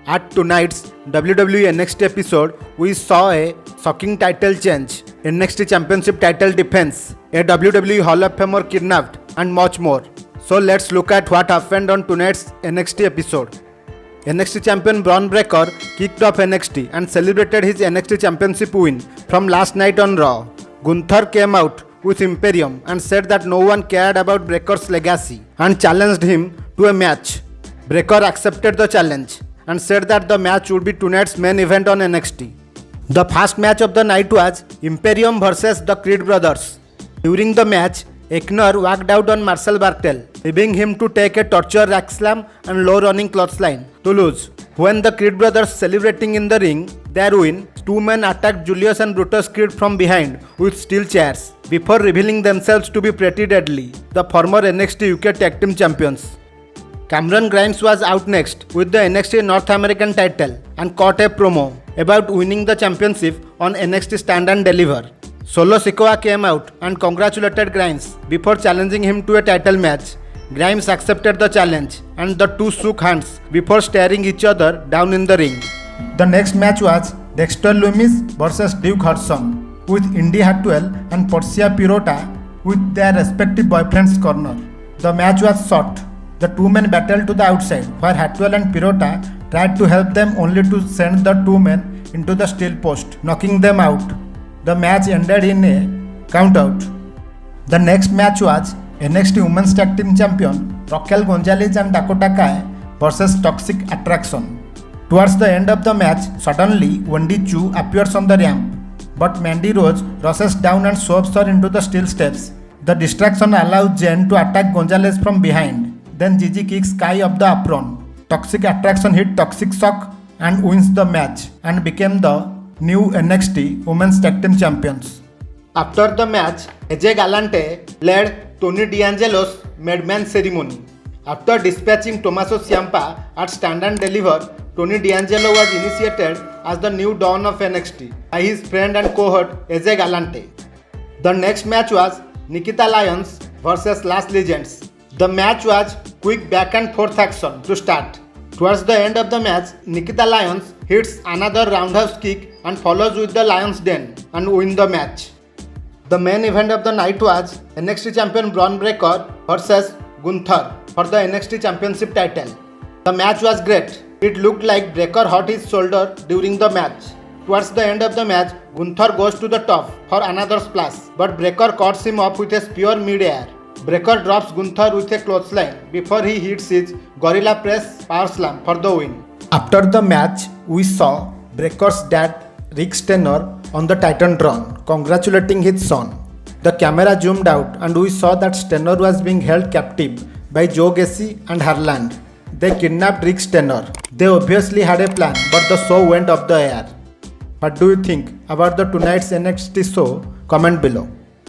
At tonight's WWE NXT episode, we saw a shocking title change, NXT Championship title defense, a WWE Hall of Famer kidnapped, and much more. So let's look at what happened on tonight's NXT episode. NXT champion Braun Breaker kicked off NXT and celebrated his NXT Championship win from last night on Raw. Gunther came out with Imperium and said that no one cared about Breaker's legacy and challenged him to a match. Breaker accepted the challenge and said that the match would be tonight's main event on NXT. The first match of the night was Imperium versus the Creed brothers. During the match, Eichner walked out on Marcel Bartel, leaving him to take a torture rack slam and low running clothesline to lose. When the Creed brothers celebrating in the ring their win, two men attacked Julius and Brutus Creed from behind with steel chairs before revealing themselves to be Pretty Deadly, the former NXT UK Tag Team Champions. Cameron Grimes was out next with the NXT North American title and caught a promo about winning the championship on NXT Stand and Deliver. Solo Sikoa came out and congratulated Grimes before challenging him to a title match. Grimes accepted the challenge and the two shook hands before staring each other down in the ring. The next match was Dexter Lumis versus Duke Hudson with Indy Hartwell and Portia Pirota with their respective boyfriends corner. The match was short. The two men battled to the outside where Hartwell and Pirota tried to help them only to send the two men into the steel post, knocking them out. The match ended in a countout. The next match was NXT Women's Tag Team Champion Raquel Gonzalez and Dakota Kai versus Toxic Attraction. Towards the end of the match, suddenly Wendy Chu appears on the ramp, but Mandy Rose rushes down and shoves her into the steel steps. The distraction allows Jen to attack Gonzalez from behind. Then Gigi kicks Kai up the apron. Toxic Attraction hit Toxic Shock and wins the match and became the new NXT Women's Tag Team Champions. After the match, AJ Galante led Tony D'Angelo's Madman ceremony. After dispatching Tommaso Ciampa at Stand and Deliver, Tony D'Angelo was initiated as the new Dawn of NXT by his friend and cohort AJ Galante. The next match was Nikita Lyons versus Last Legends. The match was quick back and forth action to start. Towards the end of the match, Nikita Lyons hits another roundhouse kick and follows with the Lions Den and win the match. The main event of the night was NXT champion Braun Breaker versus Gunther for the NXT championship title. The match was great. It looked like Breaker hurt his shoulder during the match. Towards the end of the match, Gunther goes to the top for another splash, but Breaker cuts him off with a spear mid-air. Breaker drops Gunther with a clothesline before he hits his Gorilla Press Power Slam for the win. After the match, we saw Breaker's dad Rick Steiner on the Titantron congratulating his son. The camera zoomed out and we saw that Steiner was being held captive by Joe Gacy and Harland. They kidnapped Rick Steiner. They obviously had a plan, but the show went off the air. What do you think about the tonight's NXT show? Comment below.